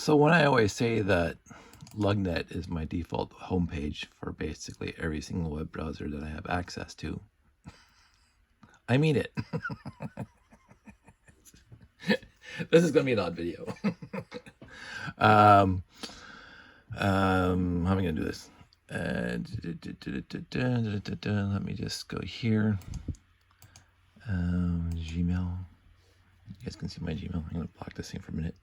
So when I always say that LugNet is my default homepage for basically every single web browser that I have access to, I mean it. This is going to be an odd video. How am I going to do this? Let me just go here. Gmail. You guys can see my Gmail. I'm going to block this thing for a minute.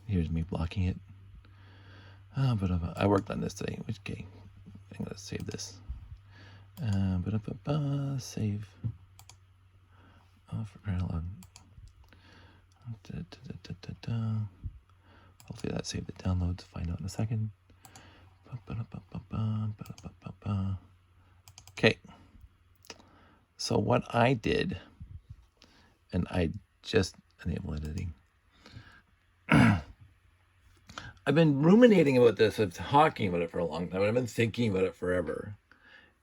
Here's me blocking it. I worked on this today. Okay, I'm going to save this. Save. Oh, for crying out loud. Hopefully that saved the downloads. Find out in a second. Okay. So what I did, and I just enable editing. I've been ruminating about this. I've been talking about it for a long time. I've been thinking about it forever.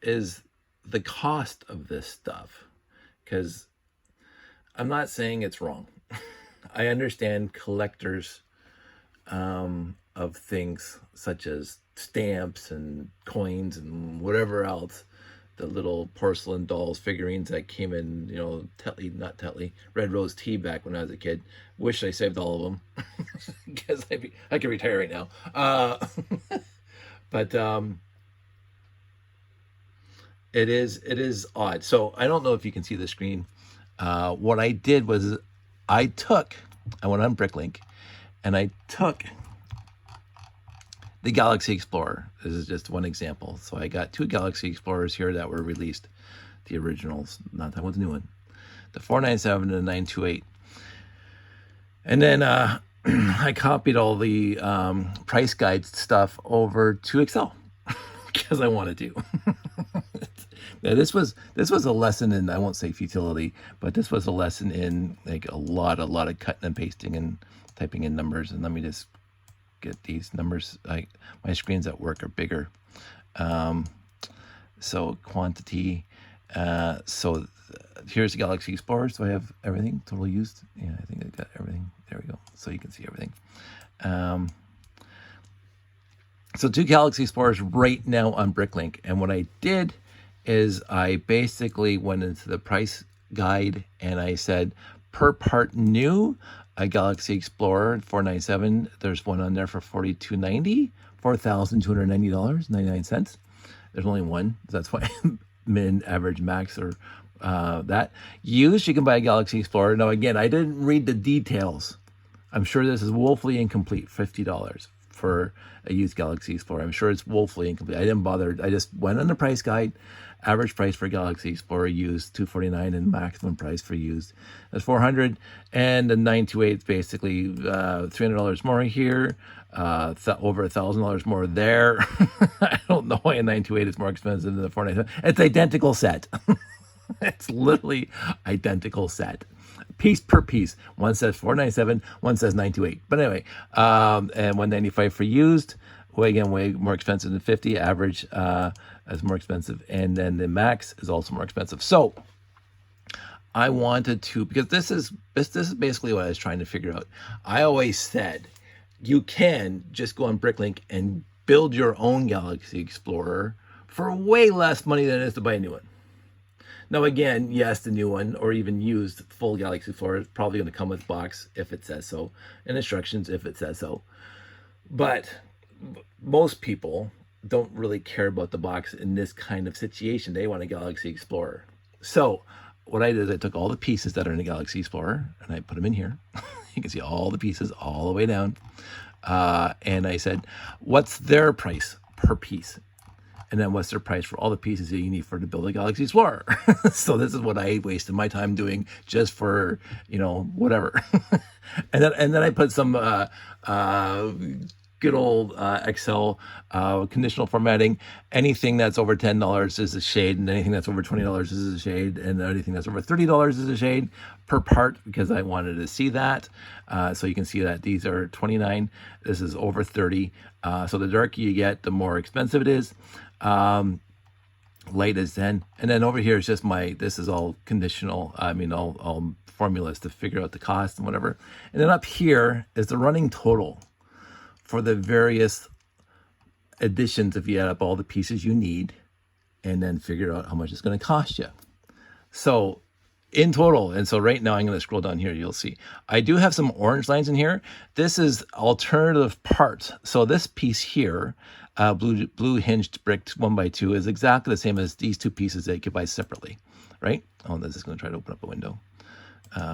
Is the cost of this stuff, because I'm not saying it's wrong. I understand collectors of things such as stamps and coins and whatever else, the little porcelain dolls, figurines that came in, not Tetley, Red Rose Tea back when I was a kid. Wish I saved all of them because I could retire right now. But it is odd. So I don't know if you can see the screen. What I did was I went on Bricklink and I took the Galaxy Explorer. This is just one example. So I got two Galaxy Explorers here that were released, the originals, not that one's a new one, the 497 and the 928. And then I copied all the price guide stuff over to Excel because I wanted to. Now, this was a lesson in, I won't say futility, but this was a lesson in like a lot of cutting and pasting and typing in numbers. And let me just get these numbers. My screens at work are bigger. So quantity. So here's the Galaxy Explorer. So I have everything totally used. Yeah, I think I got everything. There we go. So you can see everything. So two Galaxy Explorers right now on Bricklink. And what I did is I basically went into the price guide and I said per part new, a Galaxy Explorer 497, there's one on there for $4,290, $4,290.99. There's only one. That's why min, average, max, or that. Used, you can buy a Galaxy Explorer. Now again, I didn't read the details. I'm sure this is woefully incomplete, $50 for a used Galaxy Explorer. I'm sure it's woefully incomplete. I didn't bother. I just went on the price guide. Average price for Galaxy Explorer used $249, and maximum price for used is $400. And the 928 is basically $300 more here, over $1,000 more there. I don't know why a 928 is more expensive than the 497. It's identical set. It's literally identical set, piece per piece. One says 497, one says 928. But anyway, and 195 for used. Way more expensive than 50. Average is more expensive, and then the max is also more expensive. So I wanted to, because this is basically what I was trying to figure out. I always said you can just go on Bricklink and build your own Galaxy Explorer for way less money than it is to buy a new one. Now again, yes, the new one or even used full Galaxy Explorer is probably going to come with box if it says so, and instructions if it says so. But most people don't really care about the box in this kind of situation. They want a Galaxy Explorer. So what I did is I took all the pieces that are in the Galaxy Explorer and I put them in here. You can see all the pieces all the way down. And I said, what's their price per piece? And then what's their price for all the pieces that you need to build a Galaxy Explorer? So this is what I wasted my time doing just for, whatever. and then I put some good old Excel conditional formatting. Anything that's over $10 is a shade, and anything that's over $20 is a shade, and anything that's over $30 is a shade per part, because I wanted to see that. So you can see that these are 29. This is over 30. So the darker you get, the more expensive it is. light as 10. And then over here is just this is all conditional. I mean, all formulas to figure out the cost and whatever. And then up here is the running total for the various additions if you add up all the pieces you need and then figure out how much it's going to cost you. So in total, and so right now I'm going to scroll down here, you'll see I do have some orange lines in here. This is alternative parts. So this piece here, blue hinged brick 1x2, is exactly the same as these two pieces that you could buy separately, right? Oh, this is going to try to open up a window.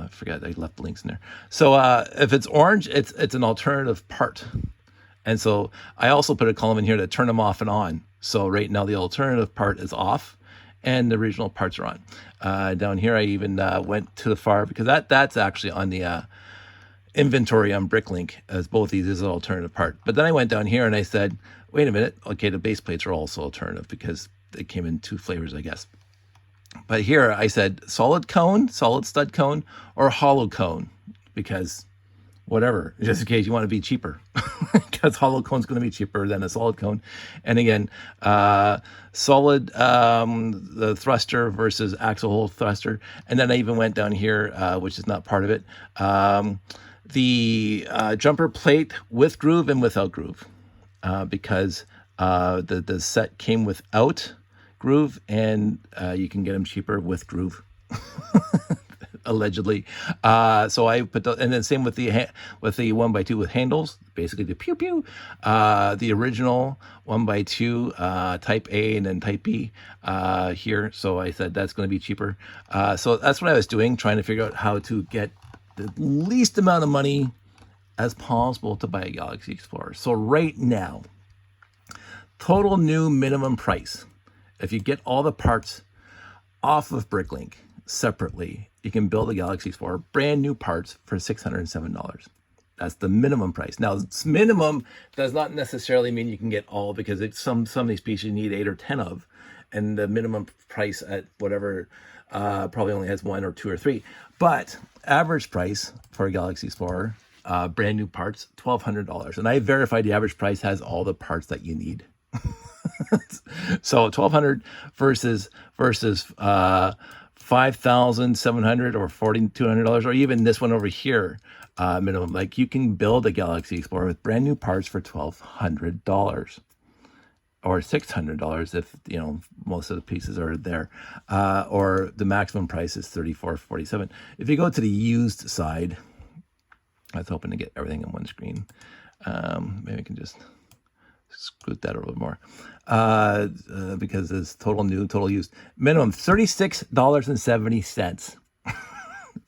Forget I left the links in there. So if it's orange, it's an alternative part. And so I also put a column in here to turn them off and on. So right now the alternative part is off and the original parts are on. Down here I even went to the far, because that's actually on the inventory on Bricklink, as both these is an alternative part. But then I went down here and I said, wait a minute, okay, the base plates are also alternative because they came in two flavors, I guess. But here I said solid cone, solid stud cone, or hollow cone, because whatever, just in case you want to be cheaper, because hollow cone is going to be cheaper than a solid cone. And again, solid the thruster versus axle hole thruster. And then I even went down here, which is not part of it, the jumper plate with groove and without groove, because the set came without groove, and you can get them cheaper with groove. Allegedly. So I put and then same with the 1x2 with handles, basically the pew pew, the original 1x2 type A and then type B here. So I said that's going to be cheaper. So that's what I was doing, trying to figure out how to get the least amount of money as possible to buy a Galaxy Explorer. So right now, total new minimum price, if you get all the parts off of Bricklink separately, you can build a Galaxy Explorer, brand new parts, for $607. That's the minimum price. Now, minimum does not necessarily mean you can get all, because some of these pieces you need 8 or 10 of, and the minimum price at whatever probably only has 1 or 2 or 3. But average price for a Galaxy Explorer, brand new parts, $1,200. And I verified the average price has all the parts that you need. So $1,200 versus $5,700 or $4,200, or even this one over here, minimum. Like, you can build a Galaxy Explorer with brand new parts for $1,200 or $600 if most of the pieces are there, or the maximum price is $34.47. If you go to the used side, I was hoping to get everything in one screen. Maybe I can just scoot that a little bit more, because it's total new, total used. Minimum $36.70.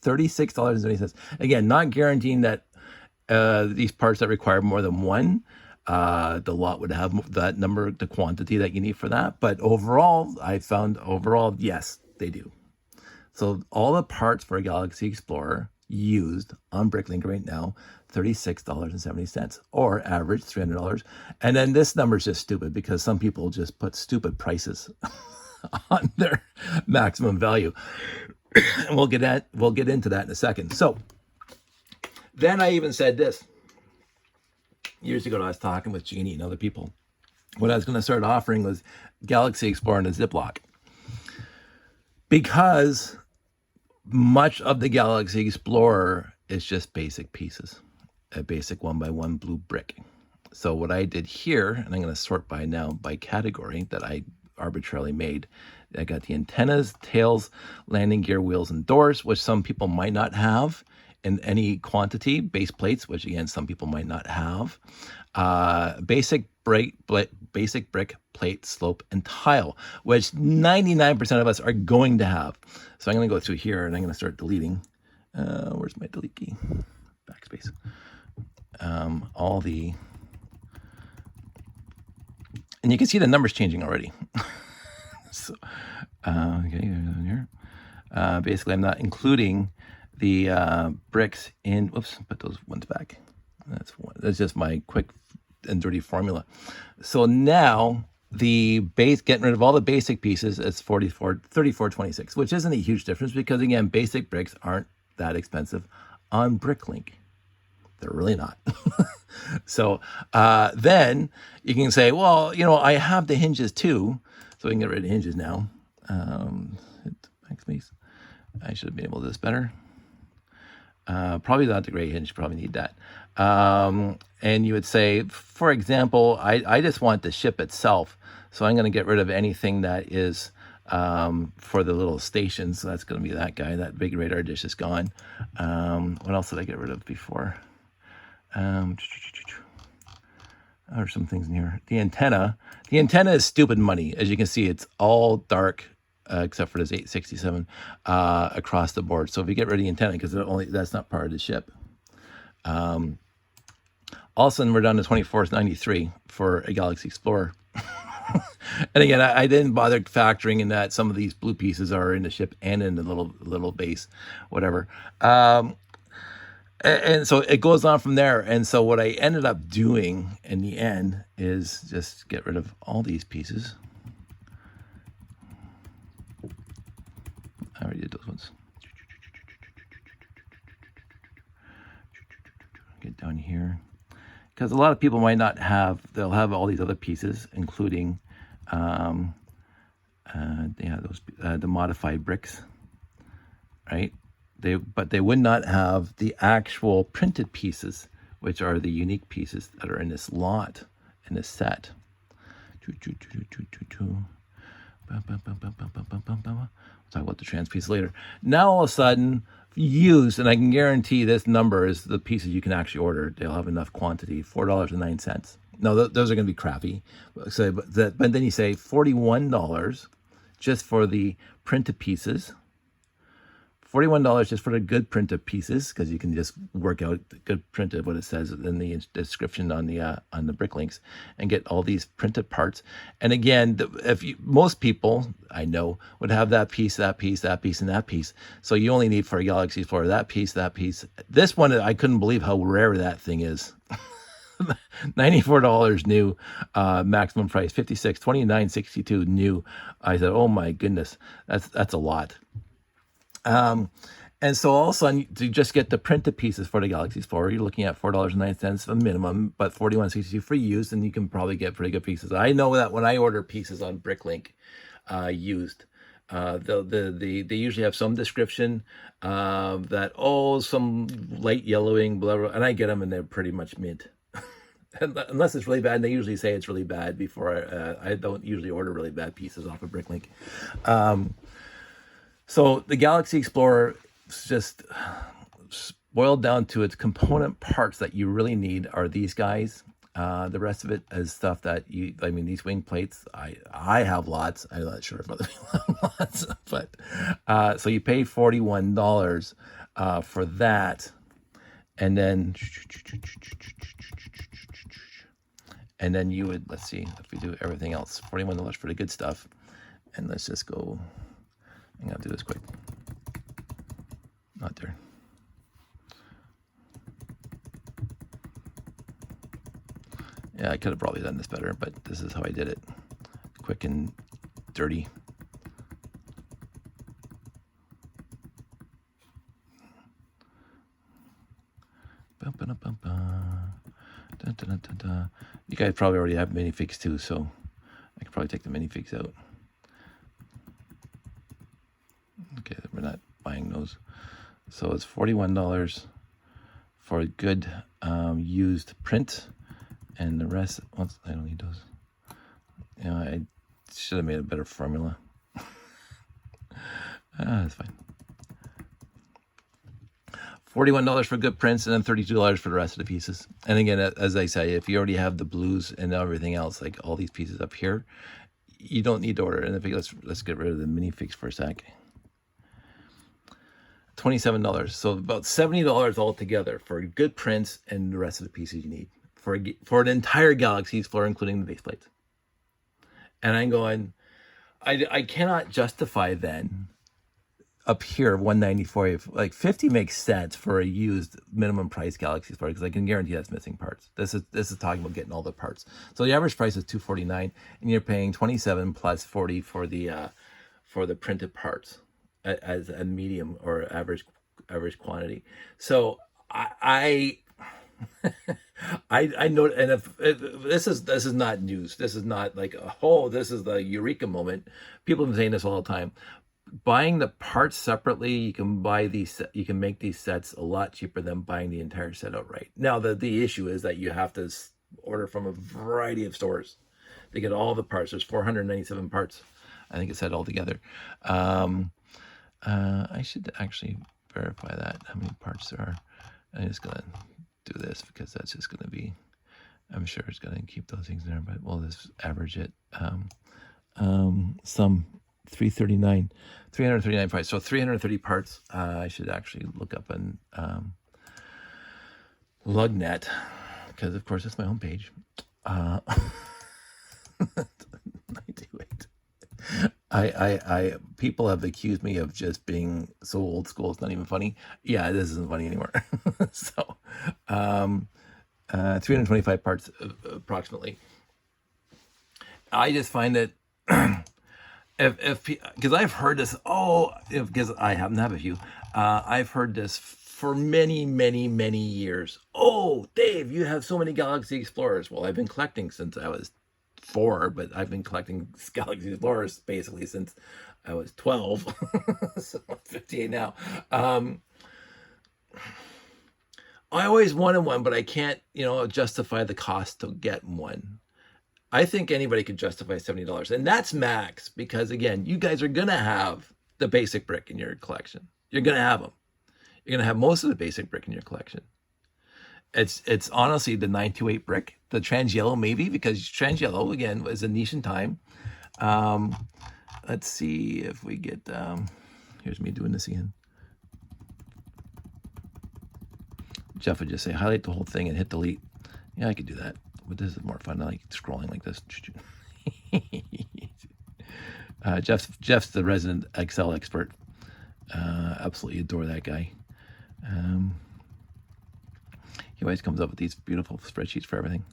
$36.70. Again, not guaranteeing that these parts that require more than one, the lot would have that number, the quantity that you need for that. But overall, I found yes, they do. So all the parts for a Galaxy Explorer used on Bricklink right now, $36.70, or average $300. And then this number is just stupid, because some people just put stupid prices on their maximum value. And we'll get into that in a second. So then I even said this years ago. I was talking with Jeannie and other people. What I was going to start offering was Galaxy Explorer in a Ziploc, because much of the Galaxy Explorer is just basic pieces, a basic 1x1 blue brick. So what I did here, and I'm going to sort by category that I arbitrarily made. I got the antennas, tails, landing gear, wheels, and doors, which some people might not have in any quantity. Base plates, which again some people might not have. Basic brick, plate, slope, and tile, which 99% of us are going to have. So I'm going to go through here and I'm going to start deleting. Where's my delete key? Backspace. All the, and you can see the numbers changing already. So, okay, here. Basically, I'm not including the bricks in. Whoops, put those ones back. That's just my quick and dirty formula. So now the base, getting rid of all the basic pieces, is $34.26, which isn't a huge difference, because again, basic bricks aren't that expensive on Bricklink. They're really not. So then you can say, well, I have the hinges too. So we can get rid of hinges now. Hit backspace. I should have been able to do this better. Probably not the gray hinge, probably need that. And you would say, for example, I just want the ship itself. So I'm going to get rid of anything that is for the little stations. So that's going to be that guy. That big radar dish is gone. What else did I get rid of before? Or some things in here. The antenna. The antenna is stupid money. As you can see, it's all dark. Except for this 867 across the board. So if you get rid of the antenna, because that's not part of the ship. All of a sudden, we're down to 2493 for a Galaxy Explorer. And again, I didn't bother factoring in that some of these blue pieces are in the ship and in the little base, whatever. And so it goes on from there. And so what I ended up doing in the end is just get rid of all these pieces. I already did those ones. Get down here. Because a lot of people might not have, they'll have all these other pieces, including the modified bricks, right? But they would not have the actual printed pieces, which are the unique pieces that are in this lot, in this set. We'll talk about the trans piece later. Now all of a sudden, used, and I can guarantee this number is the pieces you can actually order. They'll have enough quantity, $4.09. No, those are going to be crappy. So, but then you say $41 just for the printed pieces. $41 just for the good printed pieces, because you can just work out the good printed what it says in the description on the brick links and get all these printed parts. And again, most people I know would have that piece, that piece, that piece, and that piece. So you only need for a Galaxy Explorer that piece, that piece. This one, I couldn't believe how rare that thing is. $94 new, maximum price $56, $29.62 new. I said, oh my goodness, that's a lot. And so all of a sudden, to just get the printed pieces for the Galaxy Explorer, you're looking at $4.09 a minimum, but $41.62 for used, and you can probably get pretty good pieces. I know that when I order pieces on Bricklink used, they usually have some description that, some light yellowing, blah, blah, and I get them, and they're pretty much mint. Unless it's really bad, and they usually say it's really bad before I don't usually order really bad pieces off of Bricklink. So the Galaxy Explorer is just boiled down to its component parts that you really need are these guys. The rest of it is stuff that these wing plates, I have lots. I'm not sure if other people have lots, but so you pay $41 for that. And then you would, let's see if we do everything else, $41 for the good stuff. And let's just go. I'm going to do this quick. Not there. Yeah, I could have probably done this better, but this is how I did it. Quick and dirty. You guys probably already have minifigs too, so I could probably take the minifigs out. Okay, we're not buying those. So it's $41 for a good used print, and the rest, I don't need those. I should have made a better formula. That's fine. $41 for good prints, and then $32 for the rest of the pieces. And again, as I say, if you already have the blues and everything else, like all these pieces up here, you don't need to order. And let's get rid of the minifigs for a sec. $27, so about $70 altogether for good prints and the rest of the pieces you need for an entire Galaxy Explorer, including the base plates. And I'm going, I cannot justify then up here $194, like $50 makes sense for a used minimum price Galaxy Explorer, because I can guarantee that's missing parts. This is talking about getting all the parts. So the average price is $249, and you're paying $27 plus $40 for the printed parts as a medium or average quantity. So I I know, and if this is not news. This is not like, oh, this is the eureka moment. People have been saying this all the time. Buying the parts separately, you can buy you can make these sets a lot cheaper than buying the entire set outright. Now the issue is that you have to order from a variety of stores to get all the parts. There's 497 parts, I think it said altogether. I should actually verify that, how many parts there are. I'm just gonna do this because that's just gonna be, I'm sure it's gonna keep those things there, but we'll just average it. Some 339 parts. So 330 parts. I should actually look up on Lugnet, because of course it's my homepage. 98. I people have accused me of just being so old school. It's not even funny. Yeah, this isn't funny anymore. So, 325 parts approximately. I just find that if because I've heard this, because I happen to have a few, I've heard this for many years. Oh, Dave, you have so many Galaxy Explorers. Well, I've been collecting since I was 4, but I've been collecting Galaxy Explorers basically since I was 12. So I'm 58 now. I always wanted one, but I can't, justify the cost to get one. I think anybody could justify $70, and that's max, because again, you guys are gonna have the basic brick in your collection. You're gonna have them. You're gonna have most of the basic brick in your collection. It's honestly the 928 brick, the trans yellow maybe, because trans yellow again was a niche in time. Let's see if we get. Here's me doing this again. Jeff would just say highlight the whole thing and hit delete. Yeah, I could do that, but this is more fun. I like scrolling like this. Jeff's the resident Excel expert. Absolutely adore that guy. He always comes up with these beautiful spreadsheets for everything.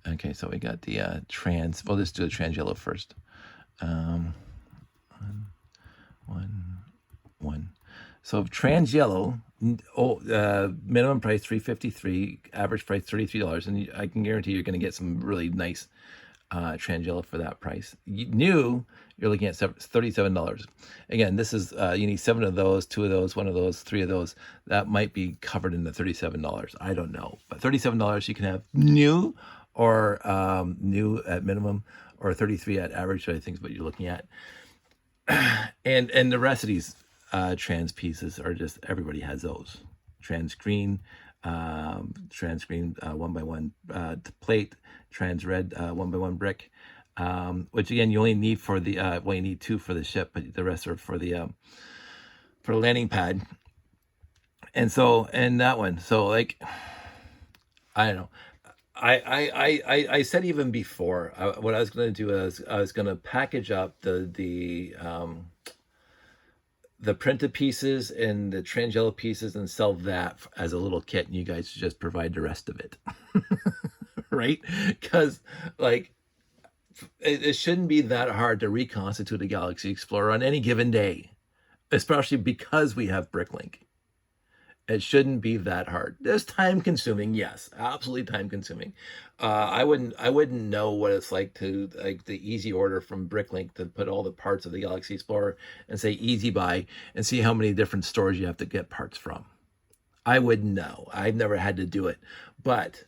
Okay, so we got the trans. Well, let's do the trans yellow first. One. So trans yellow, minimum price $353, average price $33, and I can guarantee you're going to get some really nice trans yellow for that price. New, you're looking at $37. Again, this is you need 7 of those, 2 of those, 1 of those, 3 of those. That might be covered in the $37. I don't know, but $37 you can have new, or new at minimum, or 33 at average. I think is what you're looking at. And the rest of these trans pieces are just, everybody has those. Trans green, 1x1 plate, trans red 1x1 brick, which again you only need for the you need 2 for the ship, but the rest are for the landing pad. And that one, so like, I don't know. I said even before, what I was going to do is I was going to package up the printed pieces and the trans yellow pieces and sell that as a little kit, and you guys just provide the rest of it. Right? Because like, it shouldn't be that hard to reconstitute a Galaxy Explorer on any given day, especially because we have Bricklink. It shouldn't be that hard. It's time consuming, yes, absolutely time consuming. I wouldn't know what it's like to, like, the easy order from Bricklink to put all the parts of the Galaxy Explorer and say easy buy and see how many different stores you have to get parts from. I wouldn't know. I've never had to do it. But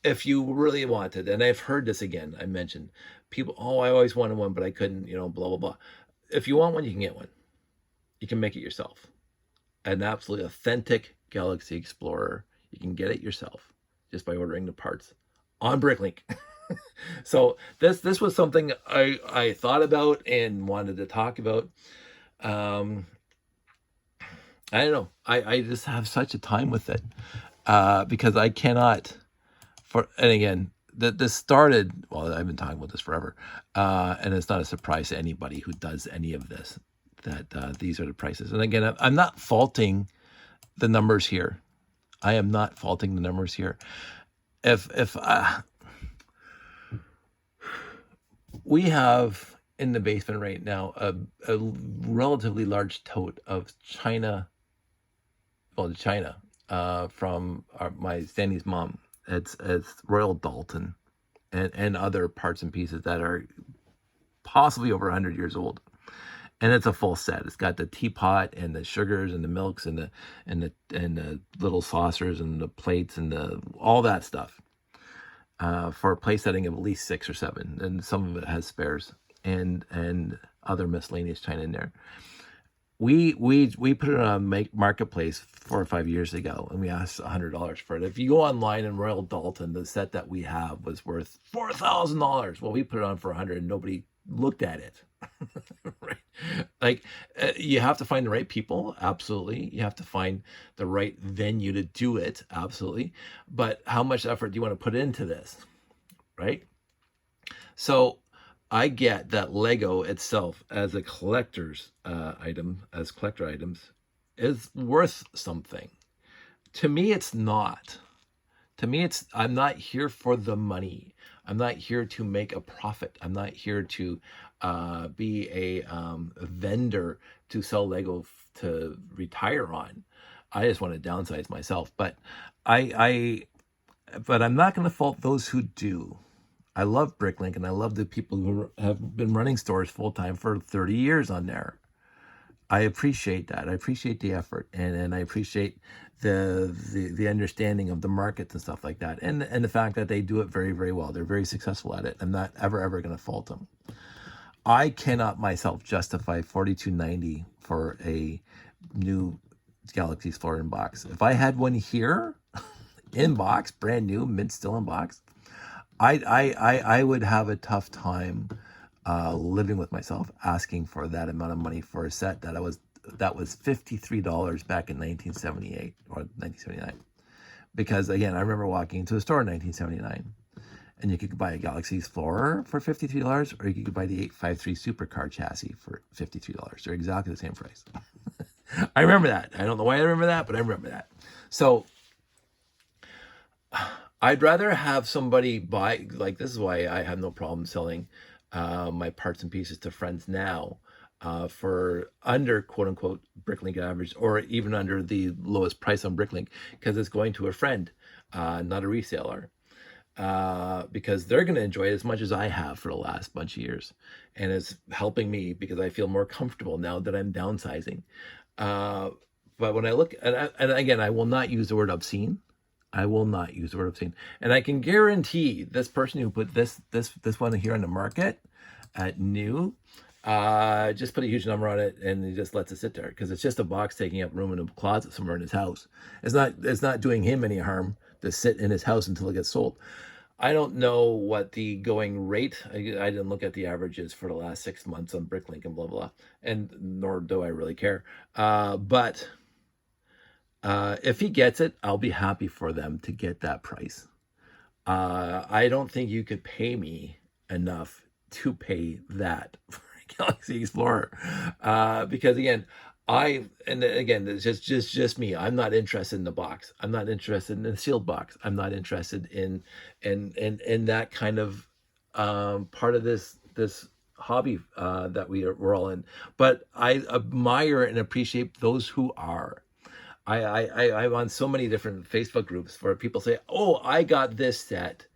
if you really wanted, and I've heard this again, I mentioned people, I always wanted one, but I couldn't, blah, blah, blah. If you want one, you can get one. You can make it yourself. An absolutely authentic Galaxy Explorer. You can get it yourself just by ordering the parts on Bricklink. So this was something I thought about and wanted to talk about. I don't know. I just have such a time with it because I cannot. And again, this started. Well, I've been talking about this forever, and it's not a surprise to anybody who does any of this that these are the prices. And again, I'm not faulting the numbers here. I am not faulting the numbers here. If we have in the basement right now a relatively large tote of China from my Sandy's mom, It's Royal Dalton and other parts and pieces that are possibly over 100 years old. And it's a full set. It's got the teapot and the sugars and the milks and the little saucers and the plates and the all that stuff, for a place setting of at least 6 or 7, and some of it has spares and other miscellaneous china in there. We put it on marketplace 4 or 5 years ago, and we asked $100 for it. If you go online in Royal Dalton, the set that we have was worth $4,000. Well, we put it on for 100, and nobody looked at it. Right? Like, you have to find the right people, absolutely. You have to find the right venue to do it, absolutely. But how much effort do you want to put into this, right? So I get that Lego itself as a collector's item, as collector items, is worth something. To me, it's not. To me, I'm not here for the money. I'm not here to make a profit. I'm not here to be a vendor to sell Lego to retire on. I just want to downsize myself. But but I'm not going to fault those who do. I love Bricklink, and I love the people who have been running stores full time for 30 years on there. I appreciate that. I appreciate the effort, and I appreciate the understanding of the markets and stuff like that, and the fact that they do it very, very well. They're very successful at it. I'm not ever going to fault them. I cannot myself justify $42.90 for a new Galaxy Explorer in box. If I had one here in box, brand new, mint still in box, I would have a tough time living with myself asking for that amount of money for a set that was $53 back in 1978 or 1979. Because again, I remember walking into a store in 1979, and you could buy a Galaxy Explorer for $53, or you could buy the 853 Supercar chassis for $53. They're exactly the same price. I remember that. I don't know why I remember that, but I remember that. So I'd rather have somebody buy, like, this is why I have no problem selling my parts and pieces to friends now for under quote unquote Bricklink average, or even under the lowest price on Bricklink, because it's going to a friend, not a reseller, because they're going to enjoy it as much as I have for the last bunch of years, and it's helping me because I feel more comfortable now that I'm downsizing. But when I look, and again, I will not use the word obscene. I will not use the word obscene. And I can guarantee this person who put this one here on the market at new, just put a huge number on it, and he just lets it sit there because it's just a box taking up room in a closet somewhere in his house. It's not doing him any harm to sit in his house until it gets sold. I don't know what the going rate, I didn't look at the averages for the last 6 months on Bricklink and blah, blah, and nor do I really care. But if he gets it, I'll be happy for them to get that price. I don't think you could pay me enough to pay that for a Galaxy Explorer, because again, it's just me. I'm not interested in the box. I'm not interested in the sealed box. I'm not interested in that kind of part of this hobby that we're all in. But I admire and appreciate those who are. I'm on so many different Facebook groups where people say, "Oh, I got this set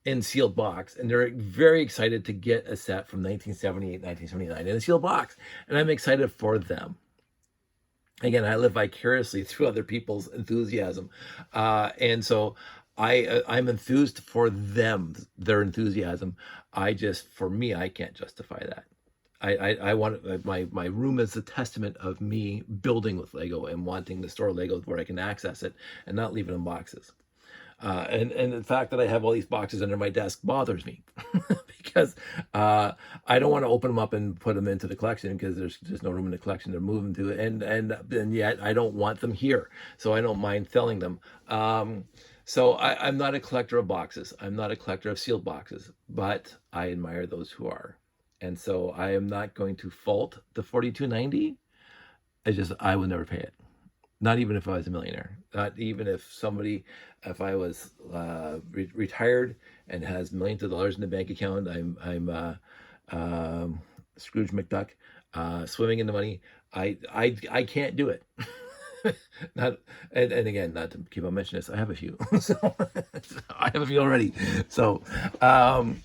in sealed box," and they're very excited to get a set from 1978, 1979 in a sealed box, and I'm excited for them. Again, I live vicariously through other people's enthusiasm, and so I'm enthused for them, their enthusiasm. For me, I can't justify that. I want my room is a testament of me building with Lego and wanting to store Lego where I can access it and not leave it in boxes. And the fact that I have all these boxes under my desk bothers me because I don't want to open them up and put them into the collection because there's no room in the collection to move them to, and yet I don't want them here, so I don't mind selling them. So I'm not a collector of boxes. I'm not a collector of sealed boxes, but I admire those who are. And so I am not going to fault the $42.90. I would never pay it. Not even if I was a millionaire. Not even if I was retired and has millions of dollars in the bank account. I'm Scrooge McDuck, swimming in the money. I can't do it Not and again, not to keep on mentioning this, I have a few. So I have a few already. So um,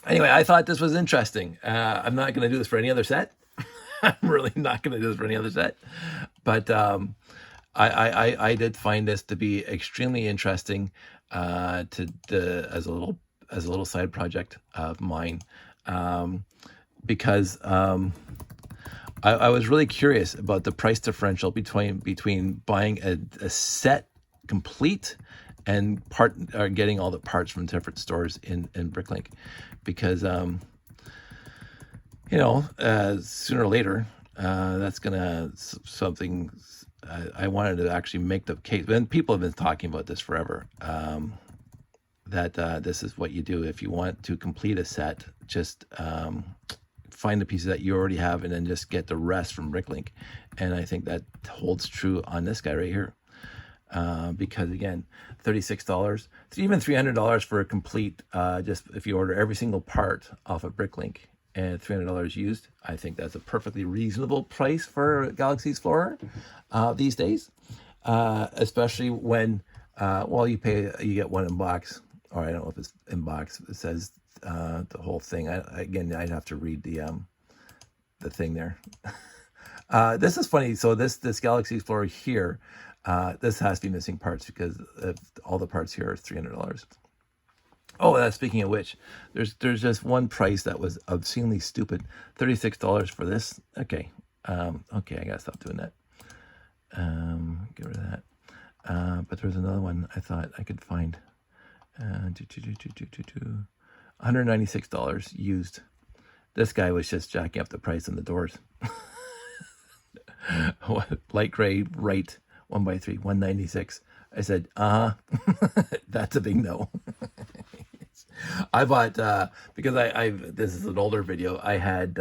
anyway, I thought this was interesting. I'm not going to do this for any other set. I'm really not going to do this for any other set. But I did find this to be extremely interesting to the as a little side project of mine, um, because I was really curious about the price differential between buying a set complete and part or getting all the parts from different stores in Bricklink, because sooner or later, that's gonna something. I wanted to actually make the case, and people have been talking about this forever. That this is what you do if you want to complete a set. Just find the pieces that you already have, and then just get the rest from Bricklink. And I think that holds true on this guy right here. Because again, $36, even $300 for a complete, just if you order every single part off of Bricklink, and $300 used, I think that's a perfectly reasonable price for Galaxy Explorer these days. Especially when, you get one in box, or I don't know if it's in box. It says the whole thing. Again, I'd have to read the thing there. This is funny. So this Galaxy Explorer here, this has to be missing parts, because all the parts here are $300. Oh, speaking of which, there's just one price that was obscenely stupid. $36 for this. Okay. Okay, I gotta stop doing that. Get rid of that. But there's another one I thought I could find. $196 used. This guy was just jacking up the price on the doors. Light gray, right, 1x3, 196. I said, that's a big no. I bought because I this is an older video. I had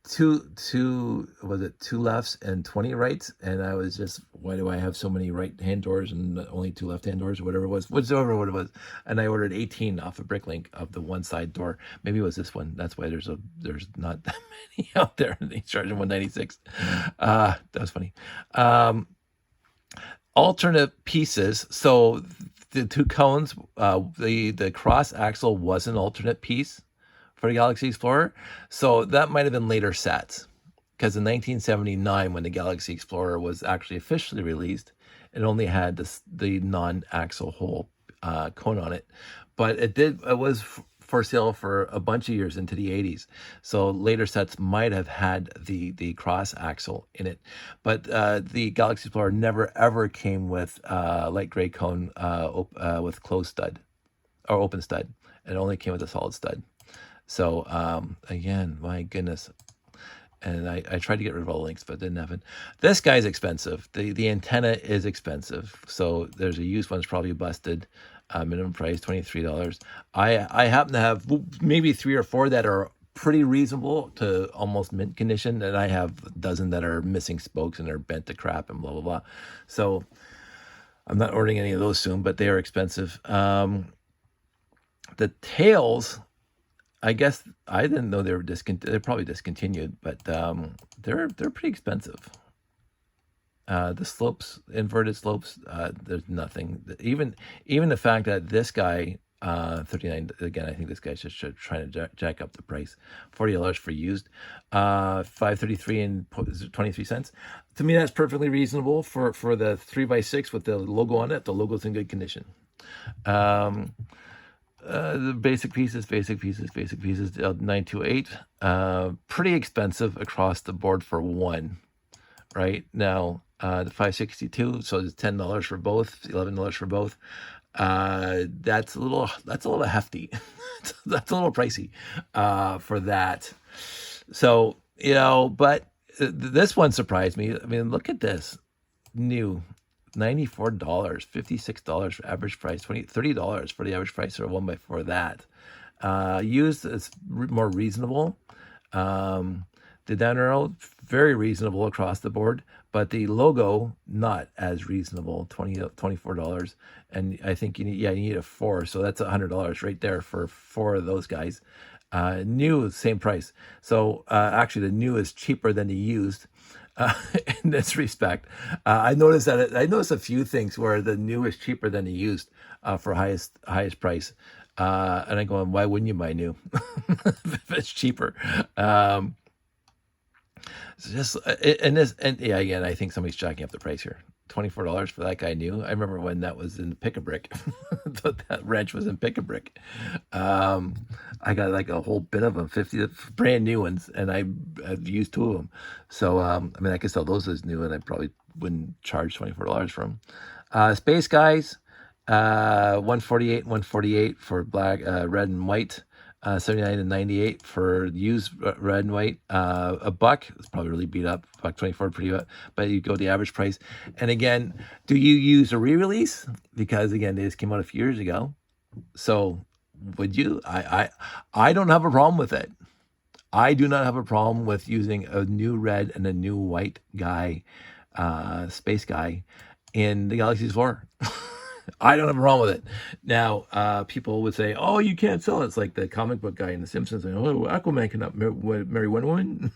two lefts and 20 rights, and I was just, why do I have so many right hand doors and only 2 left hand doors, or whatever what it was. And I ordered 18 off of Bricklink of the one side door. Maybe it was this one. That's why there's not that many out there, and they charge them 196. That was funny. Alternate pieces. So the 2 cones, the cross axle was an alternate piece for the Galaxy Explorer. So that might have been later sets, because in 1979, when the Galaxy Explorer was actually officially released, it only had the non-axle hole cone on it. But it was for sale for a bunch of years into the 80s. So later sets might have had the cross axle in it. But the Galaxy Explorer never ever came with light gray cone with closed stud or open stud. It only came with a solid stud. So again, my goodness. And I tried to get rid of all the links, but it didn't happen. This guy's expensive. The antenna is expensive. So there's a used one that's probably busted. Minimum price, $23. I happen to have maybe 3 or 4 that are pretty reasonable to almost mint condition, and I have a dozen that are missing spokes and are bent to crap and blah, blah, blah. So I'm not ordering any of those soon, but they are expensive. The tails, I guess I didn't know they were they're probably discontinued, but they're pretty expensive. The slopes, inverted slopes, there's nothing. Even the fact that this guy, 39, again, I think this guy's just trying to jack up the price. $40 for used, 533 and 23 cents. To me, that's perfectly reasonable for the 3x6 with the logo on it. The logo's in good condition. The basic pieces, 928. Pretty expensive across the board for one. Right now, the 562, so it's $10 for both, $11 for both. That's a little hefty. That's a little pricey for that. So but this one surprised me. I mean, look at this, new. $94, $56 for average price, $30 for the average price for a 1x4. That used is more reasonable. The down arrow, very reasonable across the board, but the logo not as reasonable, $24. And I think you need a 4, so that's $100 right there for 4 of those guys. New, same price. So actually the new is cheaper than the used. uh, in this respect. I noticed that I noticed a few things where the new is cheaper than the used for highest price. And I go, why wouldn't you buy new if it's cheaper? Um, it's just and yeah, again, I think somebody's jacking up the price here. $24 for that guy new. I remember when that was in Pick a Brick. That wrench was in Pick a Brick. Um, I got like a whole bit of them, 50 brand new ones, and I've used two of them. So I mean, I could sell those as new, and I probably wouldn't charge $24 for them. Space Guys, 148 148 for black, red and white. 79 and 98 for used red and white. A buck, it's probably really beat up. Buck 24, pretty good, but you go the average price. And again, do you use a re-release? Because again, they just came out a few years ago. So would you? I don't have a problem with it. I do not have a problem with using a new red and a new white guy, space guy, in the Galaxy Explorer. I don't have a problem with it. Now, people would say, "Oh, you can't sell it." It's like the comic book guy in The Simpsons saying, "Oh, Aquaman cannot marry one woman."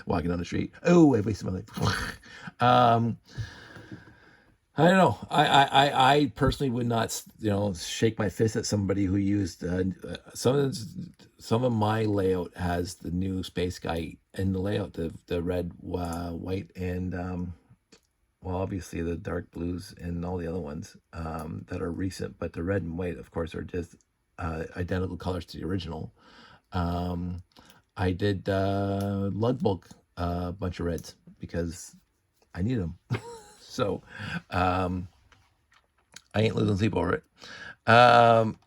Walking down the street. Oh, I wasted my life. I don't know. I personally would not, shake my fist at somebody who used some of my layout has the new Space Guy in the layout, the red, white, and well, obviously the dark blues and all the other ones that are recent, but the red and white, of course, are just identical colors to the original. Um, I did lug bulk a bunch of reds because I need them. So I ain't losing sleep over it.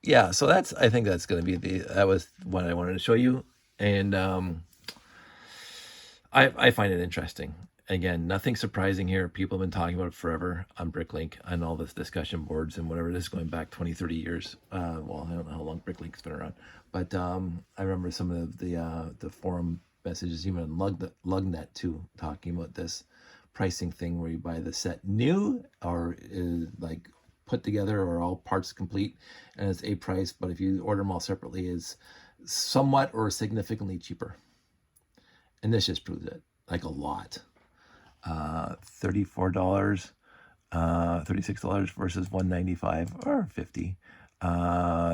Yeah, so I think that's going to be that was what I wanted to show you. And I find it interesting. Again, nothing surprising here. People have been talking about it forever on Bricklink and all this discussion boards and whatever. This is going back 20, 30 years. Well, I don't know how long Bricklink's been around, but I remember some of the forum messages, even on Lugnet too, talking about this pricing thing where you buy the set new or like put together or all parts complete, and it's a price, but if you order them all separately, is somewhat or significantly cheaper. And this just proves it, like a lot. $34, $36 versus $195 or $50.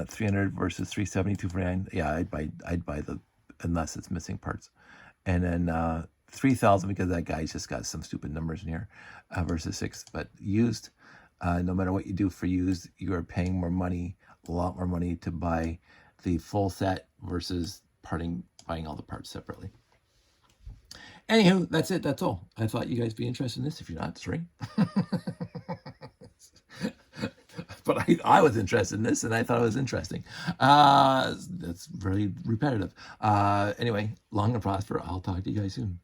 300 versus 370, 249. Yeah, I'd buy the, unless it's missing parts. And then 3,000 because that guy's just got some stupid numbers in here versus 6. But used, no matter what you do for used, you are paying more money, a lot more money to buy the full set versus buying all the parts separately. Anywho, that's it. That's all. I thought you guys be interested in this. If you're not, sorry. But I was interested in this, and I thought it was interesting. That's very repetitive. Anyway, long and prosper. I'll talk to you guys soon.